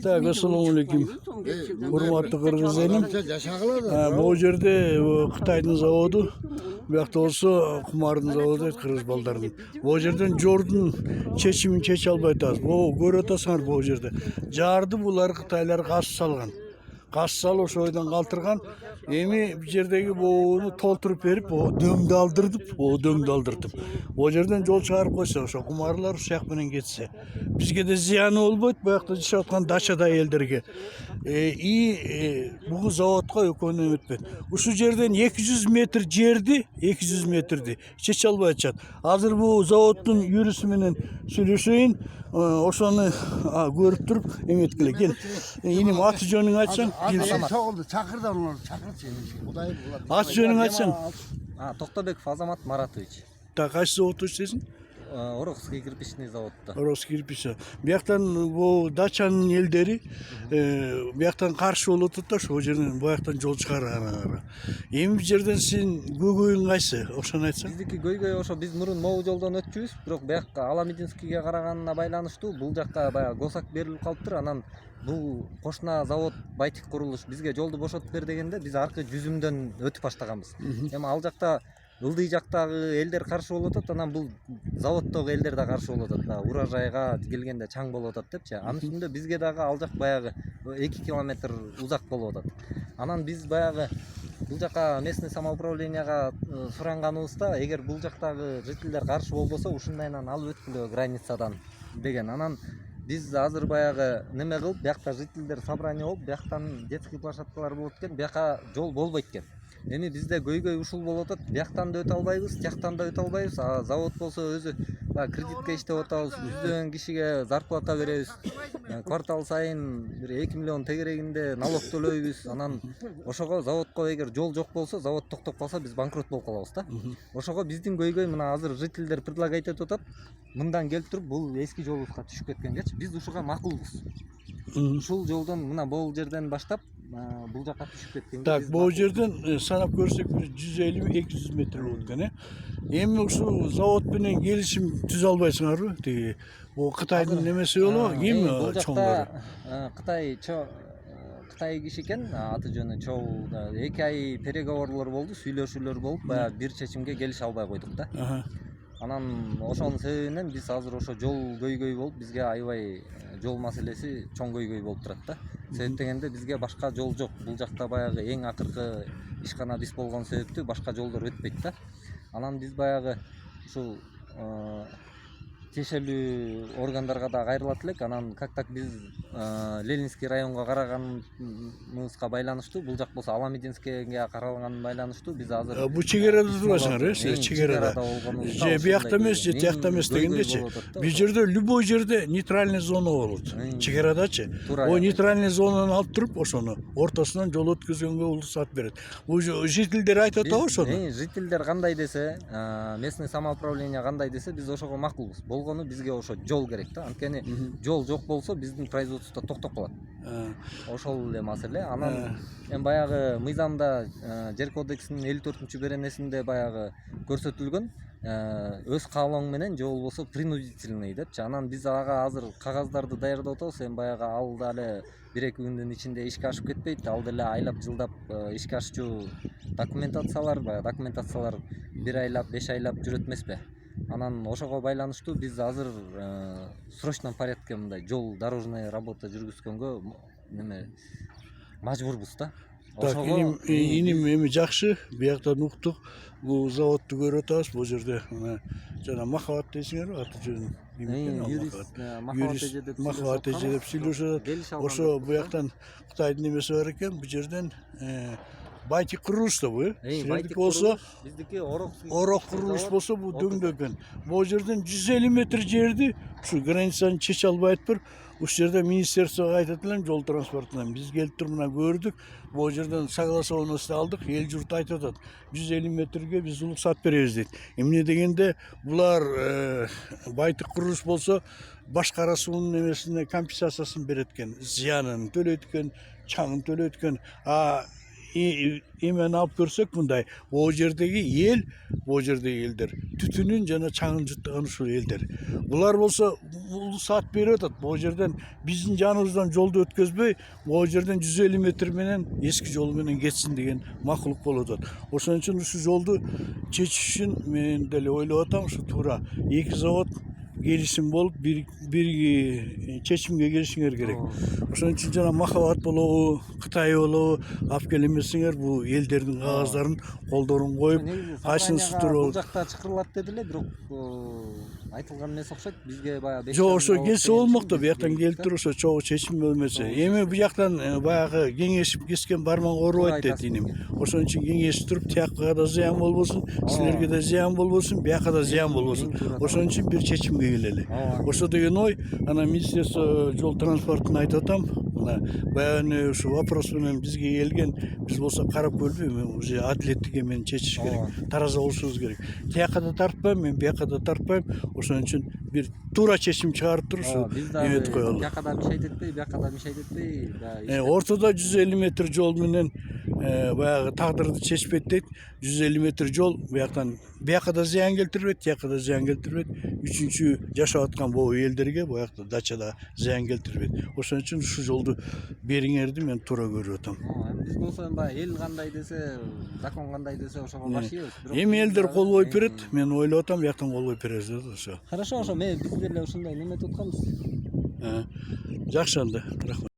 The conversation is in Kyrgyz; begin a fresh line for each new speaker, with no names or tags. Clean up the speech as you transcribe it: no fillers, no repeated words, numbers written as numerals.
Так, assalomu alaykum. Hurmatli qirg'iz elim. Bu yerda Xitoyning zavodi, bu yoqda olsa Qumarning zavodi qirg'iz baldarning. Bu yerdan Jordan chechimini checha olmaytasiz. Bu ko'ratasan bu yerda. Jardi bular Xitoylar qarshi salgan. Qarshi salib o'sha oydan qoltirgan. Emi bu yerdagi buni to'ltirib berib, o döngdü aldırtıp. O yerdan yol chiqarib qo'ysa, o'sha qumarlar o'sha yoq bilan ketsa. Bizga de ziyoni olmaydi, bu yoqda yashayotgan dashada ellarga. Bu zavodga ekonom etmedi. O'sha yerdan 200 metr yerdi, 200 metrdi. Hech olmayacak. Hozir bu zavodning yurisi bilan söylesheyin, o'shani ko'rib turib, emetkile gel. Inim ati joningni aytsan,
Oldu, Çakır'dan olur, Çakır seni.
ati joningni aytsan.
Тоқтабеков Азамат Маратович.
Так, qaysi zavod ishlaysan?
Орохский кирпичный заводда.
Roski kirpisi. Bu yoqdan bu dachanın elderi bu yoqdan qarshi bo'lib turibdi, shu yerdan bu yoqdan yo'l chiqargan. Endi bu yerdan sen Gogoying qaysi? O'shani aytsan.
Биздики көйгөй ошо биз мурун могу жолдон өтчүбүз, бирок буякка Аламединскийге караганына байланыштуу бул жакка баягы госак берилип калыптыр. Анан бул кошуна завод Байтик курулуш бизге жолду бошотуп бер дегенде биз аркы жүзүмдөн өтүп баштаганбыз. Эми ал жакта ылдый жактагы элдер каршы болуп атат, анан бул заводдогу элдер да каршы болуп атат. Урожайга келгенде чаң болуп атат депчи. Анын үстүндө бизге дагы ал жак баягы 2 километр узак болуп атат. Анан биз баягы бул жака местный самоуправленияга суранганыбызда, эгер бул жактагы жителдер каршы болбосо, ушундайынан алып өткүлө границадан деген. Анан биз азыр баягы неме кылып, биякта жителдер собрание болуп, бияктан детский площадкалар болот экен, бияка жол болбойт экен. Эми бизде көйгөй ушул болуп атат. Бияктан да өтө албайбыз, тияктан да өтө албайбыз. Завод болсо өзү кредитке иштеп атабыз, жүздөгөн кишиге зарплата беребиз. Квартал сайын бир 2 миллион тегерегинде налог төлөйбүз. Анан ошого заводко эгер жол жок болсо, завод токтоп калса, биз банкрот болуп калабыз да. Ошого биздин көйгөй мына азыр жителдер предлагать этип атат. Мындан келип туруп, бул эски жолубузга түшүп кеткенгечи, биз ушуга макулбуз. Ушул жолдон мына бул жерден баштап бул жака түшүп кеткенге.
Так, bu yerden sanap görsek 150-200 metre oldu gene. Emin şu zavod bilen gelişim düz albaysınlar mı? Bu Xitay'ın nemesi yolu, değil mi?
Бул жакта Кытай киши экен, аты жөнү Чоу. 2 ай переговорлор болду, сүйлөшүүлөр болуп, баягы бир чечимге келише албай койдук да. Анан ошонун себебинен биз азыр ошо жол көйгөй болуп, бизге аябай жол маселеси чоң көйгөй болуп турат да. Себеп дегенде бизге башка жол жок. Бул жакта баягы эң акыркы ишкана биз болгон себептүү башка жолдор өтпөйт да. Анан биз баягы ушул тиешелүү органдарга да кайрылат элек. Анан как так биз Ленинский районго караганыбызга байланыштуу, бул жак болсо Аламединскийге каралганына байланыштуу биз азыр
Bu çegerada durasыңар, сиз çegerada. Же биякта эмес, же тиякта эмес дегендечи. Бул жерде любой жерде нейтральный зона болот. Чегарадачы. O нейтральный зонаны алып туруп, ошону ортосунан жол өткөзгөнгө уруксат берет. Бул жителдер айтып атабы ошону?
Жителдер кандай десе, местный самоуправление кандай десе, биз ошого макулбуз. Болгону бизге ошо жол керек да. Анткени жол жок болсо биздин производство токтоп калат. Ошол эле маселе. Анан эми баягы мыйзамда жер кодексинин 54-беренесинде баягы көрсөтүлгөн өз каалооң менен же болбосо принудительный депчи. Анан биз ага азыр кагаздарды даярдап атабыз. Эми баягы ал дагы 1-2 күндүн ичинде ишке ашып кетпейт. Ал деле айлап жылдап ишке ашчу документациялар 1 айлап, 5 айлап жүрөт эмеспи? Анан ошого байланыштуу биз азыр срочном порядке мындай жол дорожный работа жүргүзгөнгө неме мажбурбуз да.
Так, иним эми жакшы, бияктан уктук. Бул заводду көрүп атабыз, бул жерде жана Махабат дейсиңерби, аты жөнү. Юрист Махабат эже деп сүйлөшөт. Ошо буяктан Кытайдын немеси бар экен, бул жерден Байтик курулуш да бу. Байтик болсо,
биздики
Орох курулуш болсо бу дөңдөгөн. Бул жерден 150 метр жерди ушу границаны чече албайт. Ушул жерде министерствого айтат элем, жол транспортунан биз келип туруп мына көрдүк. Бул жерден согласованность алдык, эл журт айтып атат. 150 метрге биз уруксат беребиз дейт. Эмне дегенде булар Байтик курулуш болсо башкарасынын немесине компенсациясын берет экен, зыянын төлөйт экен, чаңын төлөйт экен. emeni alып көрсөк мындай, о жердеги элдер түтүнүн жана чаңын жуттаган ушул элдер. Булар болсо улус ат берип атат. Бул жерден биздин жаныбыздан жолду өткөзбөй, бул жерден 150 метр менен эски жол менен кетсин деген макулук болуп атат. Ошон үчүн ушул жолду чечиш үчүн мен деле ойлоп атам, ушу туура эки завод келишим болуп бир чечимге келишиңер керек. Ошон үчүн жана Махабат болобу, Кытай болобу алып келемесиңер, бул элдердин кагаздарын колдорун коюп, кайсын
бул жакта чакырылат деди эле, бирок айтылган эмес окшойт. Бизге баягы
жок, ошо келсе болмокту, буяктан келип туруп ошо чогуу чечим болмесе. Эми бу жактан баягы кеңешип кескен бармак оорубайт дейт иним. Ошон үчүн кеңешип туруп, тияка да зыян болбосун, силерге да зыян болбосун, бияка да зыян болбосун. Ошон үчүн бир чечимге келели. Ошо деген ой, ана Министерство жол транспортуна айтып атам. Мына баягы ушу вопрос менен бизге келген, биз болсо карап көрбөйм, уже адилеттик эмени чечиш керек. Тараза болушубуз керек. Тияка да тартпайм, мен бияка да тартпайм. Ошон үчүн бир туура чечим чыгарып туруп ушу эметип коелу.
Тияка да мишайт этпей, бияка да мишайт этпей.
Ортодо 150 метр жол менен баягы тагдырды чечпейт дейт. 150 метр жол бияка да зыян келтирбейт, тияка да зыян келтирбейт. Үчүнчү жашап аткан бул элдерге буякта дачада зыян келтирбейт. Ошон үчүн ушул жолду бериңерди мен туура көрүп атам.
Биз болсо баягы эл кандай десе, закон кандай десе ошого каршыбыз.
Эми элдер кол коюп берет, мен ойлоп атам, бияктан кол коюп беребиз деп ошо.
Хорошо, биз деле ушундай неметип атканбыз.
Жакшы анда. Рахмат.